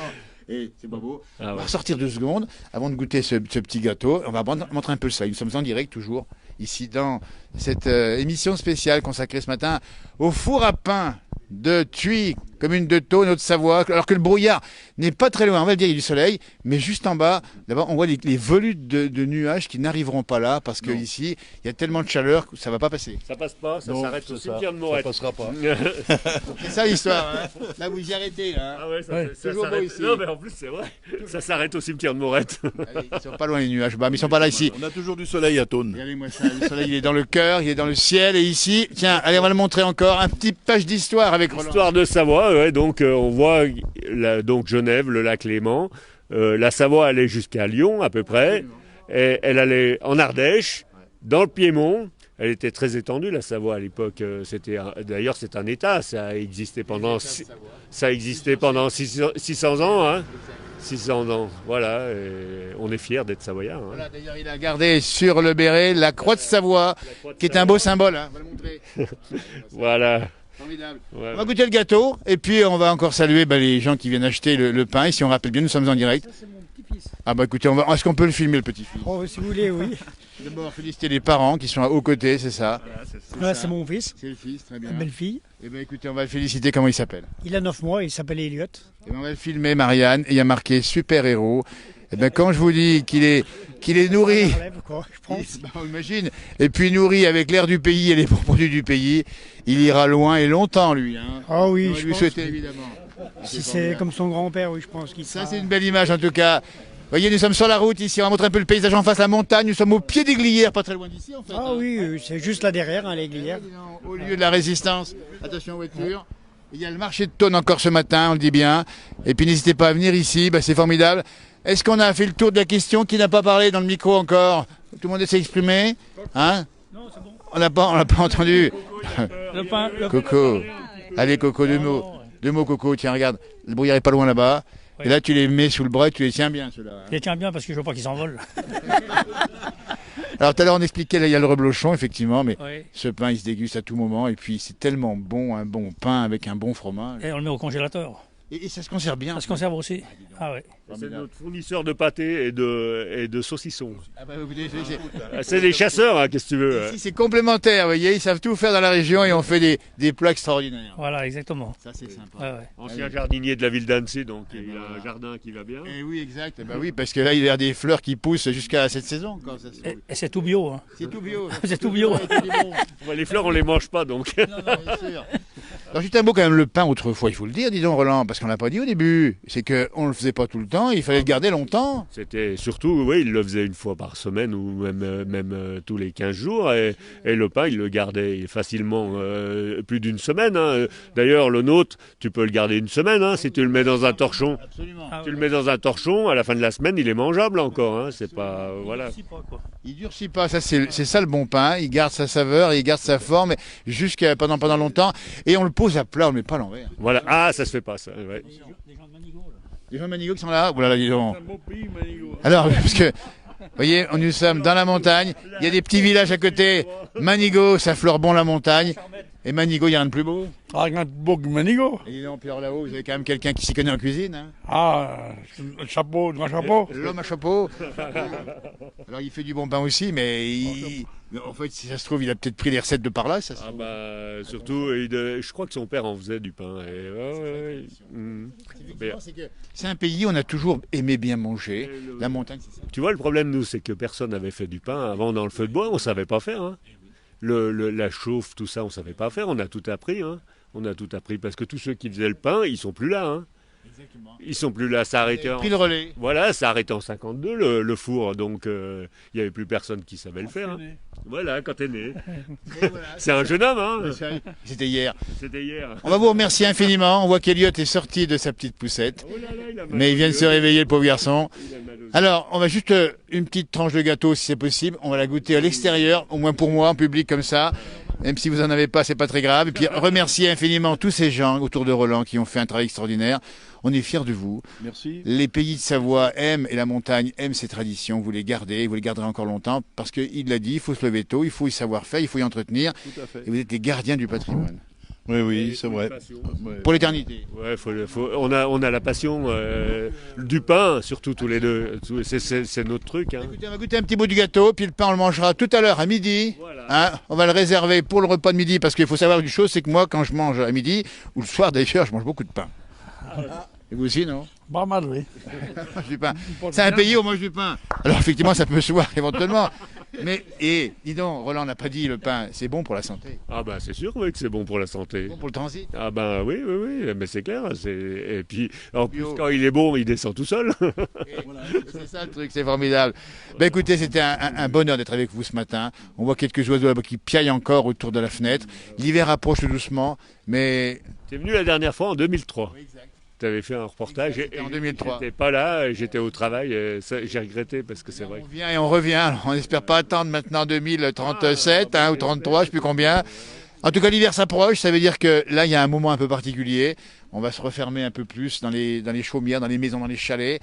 [SPEAKER 1] Et c'est pas beau.
[SPEAKER 2] Ah
[SPEAKER 1] On va
[SPEAKER 2] ouais.
[SPEAKER 1] ressortir 2 secondes avant de goûter ce petit gâteau. On va montrer un peu ça. Nous sommes en direct toujours ici dans cette émission spéciale consacrée ce matin au four à pain de Thuy, commune de Thônes, Haute-Savoie, alors que le brouillard n'est pas très loin, on va le dire, il y a du soleil, mais juste en bas, là-bas, on voit les volutes de nuages qui n'arriveront pas là, parce que ici, il y a tellement de chaleur que ça va pas passer.
[SPEAKER 2] Ça passe pas, ça
[SPEAKER 5] Non,
[SPEAKER 2] s'arrête
[SPEAKER 5] c'est
[SPEAKER 2] au
[SPEAKER 5] ça.
[SPEAKER 2] cimetière de
[SPEAKER 5] Ça
[SPEAKER 2] Morette.
[SPEAKER 5] passera pas.
[SPEAKER 1] C'est ça l'histoire, hein. Là, vous y arrêtez, là.
[SPEAKER 2] Ah ouais, ça
[SPEAKER 1] toujours beau
[SPEAKER 2] s'arrête.
[SPEAKER 1] ici.
[SPEAKER 2] Non, mais en plus, c'est vrai. Ça s'arrête au cimetière de Morette.
[SPEAKER 1] Allez, ils sont pas loin les nuages, bah, mais ils sont pas là ici.
[SPEAKER 4] On a toujours du soleil à Thônes.
[SPEAKER 1] Regardez-moi ça, le soleil il est dans le cœur, il est dans le ciel, et ici, tiens, allez, on va le montrer encore, un petit page d'histoire avec Roland.
[SPEAKER 2] Histoire de Savoie, ouais, donc on voit donc Genève, le lac Léman. La Savoie allait jusqu'à Lyon à peu près. Et elle allait en Ardèche, dans le Piémont. Elle était très étendue, la Savoie à l'époque. D'ailleurs, c'est un État. Ça a existé pendant 600 ans. Hein. 600 ans, voilà. Et on est fiers d'être savoyards. Hein.
[SPEAKER 1] Voilà, d'ailleurs, il a gardé sur le béret la croix de Savoie, qui est un beau symbole, hein. On va le montrer.
[SPEAKER 2] Voilà.
[SPEAKER 1] Formidable.
[SPEAKER 2] Ouais.
[SPEAKER 1] On va goûter le gâteau, et puis on va encore saluer les gens qui viennent acheter le pain. Et si on rappelle bien, nous sommes en direct.
[SPEAKER 6] Ça, c'est mon petit-fils.
[SPEAKER 1] Ah bah écoutez, est-ce qu'on peut le filmer, le petit-fils?
[SPEAKER 6] Oh, si vous voulez, oui.
[SPEAKER 1] D'abord, féliciter les parents qui sont aux côtés, c'est ça.
[SPEAKER 6] Là, c'est mon fils,
[SPEAKER 1] C'est le fils, très bien.
[SPEAKER 6] ma belle-fille.
[SPEAKER 1] Et ben écoutez, on va le féliciter, comment il s'appelle?
[SPEAKER 6] Il a 9 mois, il s'appelle Elliot.
[SPEAKER 1] Et ben, on va le filmer, Marianne, et il y a marqué super héros. Eh bien, quand je vous dis qu'il est nourri,
[SPEAKER 6] Quoi, je pense.
[SPEAKER 1] on imagine, et puis nourri avec l'air du pays et les produits du pays, il ira loin et longtemps, lui. Hein.
[SPEAKER 6] Ah oui,
[SPEAKER 1] On va
[SPEAKER 6] je
[SPEAKER 1] lui
[SPEAKER 6] pense.
[SPEAKER 1] souhaiter, évidemment.
[SPEAKER 6] Si c'est comme son grand-père, oui, je pense qu'il
[SPEAKER 1] Ça,
[SPEAKER 6] sera-
[SPEAKER 1] c'est une belle image, en tout cas. Vous voyez, nous sommes sur la route ici, on va montrer un peu le paysage en face, la montagne. Nous sommes au pied des Glières, pas très loin d'ici, en fait.
[SPEAKER 6] Ah
[SPEAKER 1] hein.
[SPEAKER 6] oui, c'est juste là derrière, hein, les Glières.
[SPEAKER 1] Au lieu de la résistance, attention aux voitures. Il y a le marché de Thônes encore ce matin, on le dit bien. Et puis n'hésitez pas à venir ici, c'est formidable. Est-ce qu'on a fait le tour de la question? Qui n'a pas parlé dans le micro encore? Tout le monde s'est exprimé? Hein?
[SPEAKER 7] Non, c'est bon.
[SPEAKER 1] On n'a pas entendu.
[SPEAKER 7] Le pain,
[SPEAKER 1] Coco. Allez Coco, deux mots. Deux mots Coco, tiens regarde, le brouillard est pas loin là-bas.
[SPEAKER 7] Oui.
[SPEAKER 1] Et là tu les mets sous le bras et tu les tiens bien ceux-là.
[SPEAKER 7] je les tiens bien parce que je veux pas qu'ils s'envolent.
[SPEAKER 1] Alors tout à l'heure on expliquait, là il y a le reblochon effectivement, mais
[SPEAKER 7] Oui.
[SPEAKER 1] ce pain il se déguste à tout moment et puis c'est tellement bon, un bon pain avec un bon fromage.
[SPEAKER 7] Et on le met au congélateur.
[SPEAKER 1] Et ça se conserve bien.
[SPEAKER 7] Ça se conserve aussi. Ah ouais.
[SPEAKER 2] C'est notre fournisseur de pâté et de saucissons.
[SPEAKER 1] Ah bah, écoutez,
[SPEAKER 2] C'est des chasseurs, hein, qu'est-ce que tu veux.
[SPEAKER 1] ici c'est complémentaire, vous voyez, ils savent tout faire dans la région et on fait des plats extraordinaires.
[SPEAKER 7] Voilà, exactement.
[SPEAKER 1] Ça c'est sympa.
[SPEAKER 7] Ouais, ouais.
[SPEAKER 2] Ancien jardinier de la ville d'Annecy, donc il a un jardin qui va bien.
[SPEAKER 1] Et oui, exact. Eh ben oui, parce que là, il y a des fleurs qui poussent jusqu'à cette saison. Quand ça se...
[SPEAKER 7] Et c'est tout bio. Hein.
[SPEAKER 1] C'est tout bio.
[SPEAKER 7] C'est tout bio.
[SPEAKER 1] Ouais, tout bon.
[SPEAKER 2] Bon, les fleurs, on les mange pas, donc.
[SPEAKER 1] Non, bien sûr. Alors, juste un mot quand même, le pain autrefois, il faut le dire, dis donc Roland, parce qu'on l'a pas dit au début. C'est qu'on le faisait pas tout le temps, il fallait le garder longtemps.
[SPEAKER 2] C'était surtout, oui, il le faisait une fois par semaine ou même tous les 15 jours. Et le pain, il le gardait facilement plus d'une semaine. Hein. D'ailleurs, le nôtre, tu peux le garder une semaine hein, si tu le mets dans un torchon.
[SPEAKER 1] Absolument.
[SPEAKER 7] Ah,
[SPEAKER 2] Tu le mets dans un torchon, à la fin de la semaine, il est mangeable encore. Hein. C'est pas. Voilà.
[SPEAKER 7] Si, pas, quoi.
[SPEAKER 1] Il durcit pas, ça c'est ça le bon pain. Il garde sa saveur, il garde sa forme jusqu'à pendant longtemps. Et on le pose à plat, on le met pas à l'envers.
[SPEAKER 2] Voilà. Ah, ça se fait pas, ça. Ouais.
[SPEAKER 7] Les gens de Manigot, là.
[SPEAKER 1] Les gens de Manigot qui sont là, voilà, dis donc. Alors, parce que, vous voyez, nous sommes dans la montagne, il y a des petits villages à côté. Manigot, ça fleure bon la montagne. Et Manigot, il n'y a rien de plus beau.
[SPEAKER 8] Ah, regarde, Bourg Manigo.
[SPEAKER 1] Et dis donc, Pierre, là-haut, vous avez quand même quelqu'un qui s'y connaît en cuisine. Hein.
[SPEAKER 8] Ah, le chapeau, le grand chapeau.
[SPEAKER 1] L'homme à chapeau. Alors, il fait du bon pain aussi, mais en fait, si ça se trouve, il a peut-être pris les recettes de par là. Ça se
[SPEAKER 2] Ah
[SPEAKER 1] trouve.
[SPEAKER 2] bah, surtout, je crois que son père en faisait du pain. Et, ouais.
[SPEAKER 1] Effectivement, c'est un pays où on a toujours aimé bien manger. La montagne, c'est ça.
[SPEAKER 2] Tu vois, le problème, nous, c'est que personne n'avait fait du pain avant dans le feu de bois, on ne savait pas faire. Hein. La chauffe, tout ça, on ne savait pas faire, on a tout appris. Hein. On a tout appris parce que tous ceux qui faisaient le pain, ils sont plus là. Hein.
[SPEAKER 1] Exactement.
[SPEAKER 2] Ils sont plus là, ça a arrêté
[SPEAKER 1] Pris le relais.
[SPEAKER 2] Voilà, ça a arrêté en 52 le four, donc il n'y avait plus personne qui savait le faire. Hein. Voilà, quand t'es né. C'est un jeune homme, hein.
[SPEAKER 1] C'était hier.
[SPEAKER 2] C'était hier.
[SPEAKER 1] On va vous remercier infiniment. On voit qu'Eliott est sorti de sa petite poussette.
[SPEAKER 2] Oh là là, il a mal
[SPEAKER 1] Mais il vient de se réveiller, le pauvre garçon.
[SPEAKER 2] Il a mal aux yeux.
[SPEAKER 1] Alors, on va juste une petite tranche de gâteau si c'est possible. On va la goûter à l'extérieur, au moins pour moi, en public comme ça. Même si vous en avez pas, c'est pas très grave. Et puis remercier infiniment tous ces gens autour de Roland qui ont fait un travail extraordinaire. On est fiers de vous.
[SPEAKER 4] Merci.
[SPEAKER 1] Les pays de Savoie aiment et la montagne aime ces traditions. Vous les gardez, vous les garderez encore longtemps parce qu'il l'a dit, il faut se lever tôt, il faut y savoir faire, il faut y entretenir.
[SPEAKER 4] Tout à fait.
[SPEAKER 1] Et vous êtes les gardiens du patrimoine
[SPEAKER 4] Oui, oui, c'est vrai. Ouais.
[SPEAKER 1] pour l'éternité.
[SPEAKER 2] Ouais, on a la passion du pain, surtout tous les deux. C'est notre truc. Hein.
[SPEAKER 1] Écoutez, on va goûter un petit bout du gâteau, puis le pain on le mangera tout à l'heure à midi.
[SPEAKER 2] Voilà.
[SPEAKER 1] Hein, on va le réserver pour le repas de midi parce qu'il faut savoir une chose, c'est que moi quand je mange à midi, ou le soir d'ailleurs, je mange beaucoup de pain. Et vous aussi, non?
[SPEAKER 8] Pas mal, oui.
[SPEAKER 1] Je mange du pain. C'est un pays où on mange du pain. Alors effectivement, ça peut se voir éventuellement. Mais, dis donc, Roland n'a pas dit le pain, c'est bon pour la santé.
[SPEAKER 2] Ah bah c'est sûr oui, que c'est bon pour la santé.
[SPEAKER 1] Bon pour le transit.
[SPEAKER 2] Ah ben oui, mais c'est clair. Et puis, en plus,
[SPEAKER 1] Bio.
[SPEAKER 2] quand il est bon, il descend tout seul.
[SPEAKER 1] C'est ça le truc, c'est formidable. Ben écoutez, c'était un bonheur d'être avec vous ce matin. On voit quelques oiseaux là-bas qui piaillent encore autour de la fenêtre. L'hiver approche doucement, mais...
[SPEAKER 2] Tu es venu la dernière fois en 2003. Tu avais fait un reportage.
[SPEAKER 1] Exact, c'était en 2003.
[SPEAKER 2] J'étais pas là, j'étais au travail. J'ai regretté parce que c'est vrai.
[SPEAKER 1] On vient et on revient. Alors, on n'espère pas attendre maintenant 2037 ou 33, je ne sais plus combien. En tout cas, l'hiver s'approche. Ça veut dire que là, il y a un moment un peu particulier. On va se refermer un peu plus dans les chaumières, dans les maisons, dans les chalets.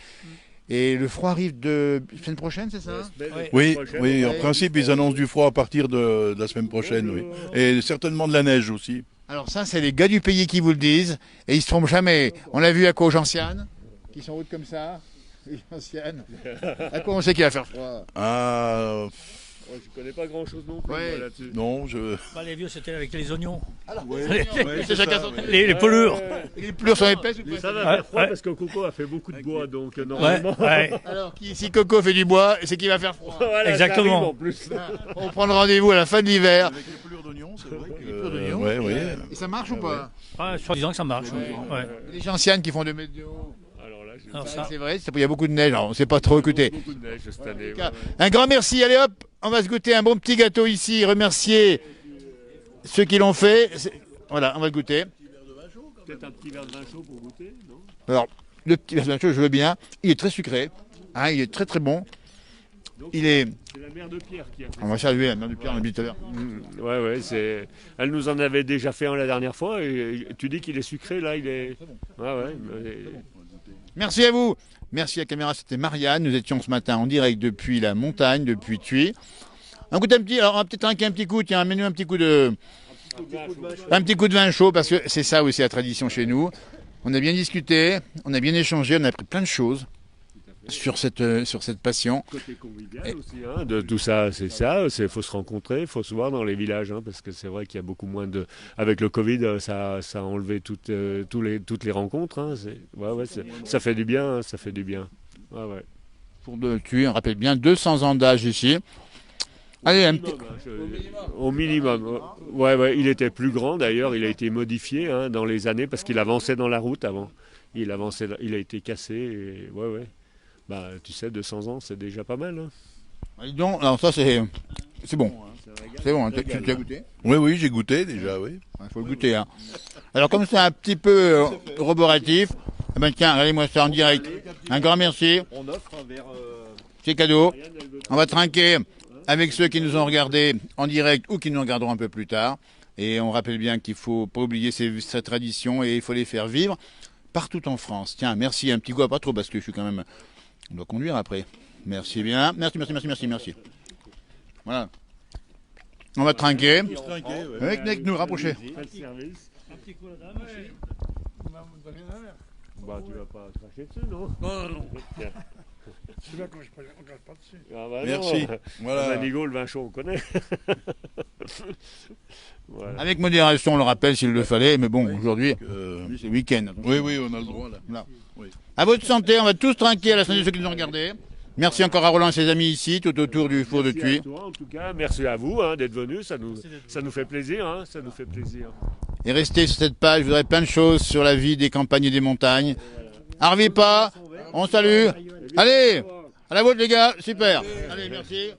[SPEAKER 1] Et le froid arrive de semaine prochaine, c'est ça?
[SPEAKER 4] Oui, oui, en principe, ils annoncent du froid à partir de la semaine prochaine, oui. Et certainement de la neige aussi.
[SPEAKER 1] Alors ça, c'est les gars du pays qui vous le disent. Et ils ne se trompent jamais. On l'a vu à Caux-Gentiane, qui sont hautes comme ça. Les Gentianes. À quoi on sait qu'il va faire froid?
[SPEAKER 4] Ah,
[SPEAKER 2] Je connais pas grand-chose non plus
[SPEAKER 1] Ouais.
[SPEAKER 2] moi, là-dessus.
[SPEAKER 4] Non, je.
[SPEAKER 7] Bah, les vieux, c'était avec les oignons.
[SPEAKER 1] C'est chacun son-
[SPEAKER 7] Les pelures.
[SPEAKER 1] Les pleurs sont épaisses ou pas?
[SPEAKER 2] Ça va
[SPEAKER 7] Ouais,
[SPEAKER 2] faire froid
[SPEAKER 7] ouais.
[SPEAKER 2] parce que Coco a fait beaucoup de bois, donc
[SPEAKER 7] Ouais,
[SPEAKER 2] normalement.
[SPEAKER 7] ouais.
[SPEAKER 1] Alors, si Coco fait du bois, c'est qu'il va faire froid.
[SPEAKER 2] Voilà, ça
[SPEAKER 7] Exactement.
[SPEAKER 2] arrive en plus.
[SPEAKER 1] On prend le rendez-vous à la fin de l'hiver.
[SPEAKER 4] Avec les pelures d'oignons, c'est vrai que.
[SPEAKER 1] pelures d'oignons.
[SPEAKER 4] Ouais, ouais.
[SPEAKER 1] Et ça marche ou pas?
[SPEAKER 7] Ouais, soit disant que ça marche. Ouais.
[SPEAKER 1] Les gentianes qui font 2 mètres de haut.
[SPEAKER 2] Alors là, j'ai
[SPEAKER 7] Alors ça,
[SPEAKER 1] C'est vrai, il y a beaucoup de neige, alors on ne sait pas trop écouter.
[SPEAKER 2] beaucoup de neige cette année.
[SPEAKER 1] En tout cas, un grand merci, allez hop, on va se goûter un bon petit gâteau ici, remercier ceux qui l'ont fait. Voilà, on va le goûter.
[SPEAKER 2] Peut-être un petit verre de vin chaud pour goûter, non?
[SPEAKER 1] Alors, le petit verre de chaud, je veux bien. Il est très sucré, hein, il est très très bon. Il est...
[SPEAKER 2] C'est la mère de Pierre qui a fait
[SPEAKER 1] On va saluer la mère du Pierre, on l'a dit tout à l'heure.
[SPEAKER 2] Ouais, ouais, elle nous en avait déjà fait un la dernière fois et tu dis qu'il est sucré, là, il est. Ouais, ouais.
[SPEAKER 1] Merci à vous. Merci à la caméra, c'était Marianne. Nous étions ce matin en direct depuis la montagne, depuis Thuy. On goûte un petit, alors on va peut-être trinquer un petit coup, tiens, mets-nous un petit coup de vin chaud, parce que c'est ça aussi la tradition chez nous. On a bien discuté, on a bien échangé, on a appris plein de choses sur cette passion.
[SPEAKER 2] Côté convivial aussi, hein, de tout ça, c'est ça. Il faut se rencontrer, il faut se voir dans les villages, hein, parce que c'est vrai qu'il y a beaucoup moins de. Avec le Covid, ça a enlevé toutes les rencontres. Hein, ça fait du bien, hein, ça fait du bien. Ouais, ouais.
[SPEAKER 1] Pour de Thuy, on rappelle bien 200 ans d'âge ici. Allez, un petit...
[SPEAKER 2] Au minimum. Ouais, ouais, il était plus grand d'ailleurs, il a été modifié hein, dans les années parce qu'il avançait dans la route avant. Il a été cassé. Et, ouais, ouais. Bah, tu sais, 200 ans, c'est déjà pas mal. Hein.
[SPEAKER 1] Dis donc, alors ça c'est bon. C'est bon, hein. Tu as goûté?
[SPEAKER 4] Oui, oui, j'ai goûté déjà, oui.
[SPEAKER 1] Il faut le goûter. Hein. Alors comme c'est un petit peu roboratif, eh ben, tiens, regardez-moi ça en direct. Un grand merci.
[SPEAKER 5] On offre un verre.
[SPEAKER 1] C'est cadeau. On va trinquer avec ceux qui nous ont regardés en direct ou qui nous regarderont un peu plus tard. Et on rappelle bien qu'il ne faut pas oublier cette tradition et il faut les faire vivre partout en France. Tiens, merci. Un petit goût, pas trop parce que je suis quand même... On doit conduire après. Merci bien. Merci. Voilà. On va trinquer. Avec nous, rapprocher.
[SPEAKER 2] Faites service.
[SPEAKER 7] un petit coup là-dedans.
[SPEAKER 2] Bah, tu vas pas cracher dessus, non?
[SPEAKER 8] Non.
[SPEAKER 2] Tiens.
[SPEAKER 8] Celui-là, quand je ne crache pas dessus.
[SPEAKER 2] Ah bah
[SPEAKER 4] Merci.
[SPEAKER 2] non.
[SPEAKER 4] Voilà.
[SPEAKER 2] Manigot, le vin chaud, on connaît. Voilà.
[SPEAKER 1] Avec modération, on le rappelle s'il le fallait. Mais bon, aujourd'hui, c'est le week-end.
[SPEAKER 4] Oui, oui, on a le droit là.
[SPEAKER 1] Voilà.
[SPEAKER 4] Oui.
[SPEAKER 1] À votre santé, on va tous trinquer à la santé de ceux qui nous ont regardés. Merci encore à Roland et ses amis ici, tout autour du four de
[SPEAKER 2] Merci
[SPEAKER 1] Thuy.
[SPEAKER 2] à toi, en tout cas, merci à vous hein, d'être venus, ça nous fait plaisir, hein, ça nous fait plaisir.
[SPEAKER 1] Et restez sur cette page, vous aurez plein de choses sur la vie des campagnes et des montagnes. Arrivez pas, on salue. Allez, à la vôtre les gars, super. Allez, merci.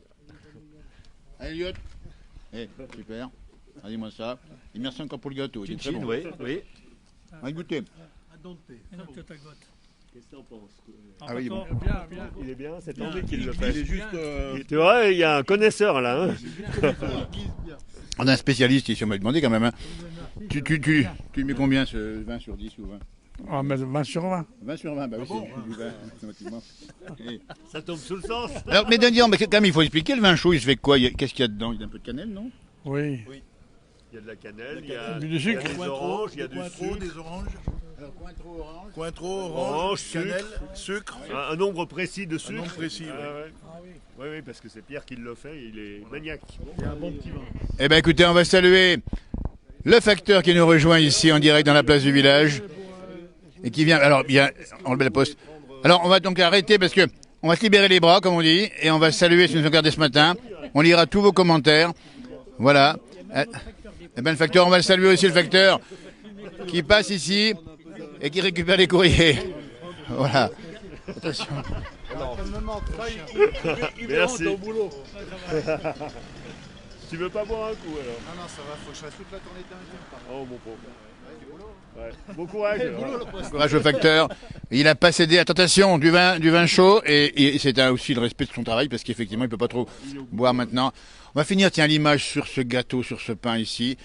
[SPEAKER 1] Allez, Elliot. Super. Allez-moi ça. Et merci encore pour le gâteau, il est très bon.
[SPEAKER 5] Oui, oui.
[SPEAKER 1] On va goûter.
[SPEAKER 2] Qu'est-ce que t'en penses?
[SPEAKER 1] Ah oui, bon.
[SPEAKER 2] Il est bien, c'est André qui le
[SPEAKER 4] Il
[SPEAKER 2] fait.
[SPEAKER 4] est juste.
[SPEAKER 2] Tu vois, il y a un connaisseur là. Hein.
[SPEAKER 1] On a un spécialiste ici, on m'a demandé quand même. Hein. Tu mets combien ce 20 sur 10 ou 20?
[SPEAKER 8] Ah, mais 20 sur 20.
[SPEAKER 1] 20 sur 20, bah oui, c'est du 20, automatiquement.
[SPEAKER 2] Ça tombe sous le sens.
[SPEAKER 1] Alors, mais Daniel, quand même, il faut expliquer, le vin chaud, il se fait quoi? Qu'est-ce qu'il y a dedans? Il y a un peu de cannelle, non?
[SPEAKER 8] Oui.
[SPEAKER 2] Il y a de la cannelle, il y a
[SPEAKER 8] Du sucre.
[SPEAKER 2] des oranges, il y a du sucre.
[SPEAKER 4] des oranges.
[SPEAKER 1] Alors, Cointreau orange.
[SPEAKER 4] Cointreau,
[SPEAKER 2] Orange,
[SPEAKER 4] orange, cannelle, sucre.
[SPEAKER 2] Un nombre précis de sucre.
[SPEAKER 4] nombre précis, oui.
[SPEAKER 2] Oui, oui, parce que c'est Pierre qui le fait, il est maniaque.
[SPEAKER 1] Eh bien, écoutez, on va saluer le facteur qui nous rejoint ici en direct dans la place du village. Et qui vient, alors, bien, enlever la poste. Alors, on va donc arrêter parce que on va se libérer les bras, comme on dit, et on va saluer ceux qui nous ont regardé ce matin. On lira tous vos commentaires. Voilà. Eh bien, le facteur, on va le saluer aussi, le facteur qui passe ici et qui récupère les courriers. Voilà. Attention.
[SPEAKER 2] Merci. Tu veux pas boire un coup alors?
[SPEAKER 1] Non, ça va, faut que je fasse toute la tournée d'un.
[SPEAKER 2] Oh mon pauvre. Ouais. Bon courage.
[SPEAKER 1] Courage au facteur. Il n'a pas cédé à la tentation du vin chaud et c'est aussi le respect de son travail parce qu'effectivement il peut pas trop boire maintenant. On va finir tiens l'image sur ce gâteau, sur ce pain ici.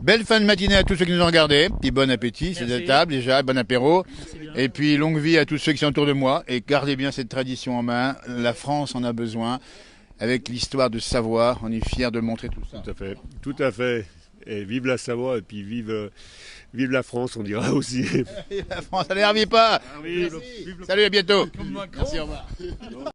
[SPEAKER 1] Belle fin de matinée à tous ceux qui nous ont regardés. Puis bon appétit, c'est de table déjà, bon apéro. Et puis longue vie à tous ceux qui sont autour de moi. Et gardez bien cette tradition en main. La France en a besoin. Avec l'histoire de Savoie, on est fiers de montrer tout ça.
[SPEAKER 2] Tout à fait, tout à fait. Et vive la Savoie et puis vive la France, on dira aussi.
[SPEAKER 1] La France, allez, n'arrivez pas.
[SPEAKER 2] Vive
[SPEAKER 1] Salut, à bientôt. Merci, au revoir.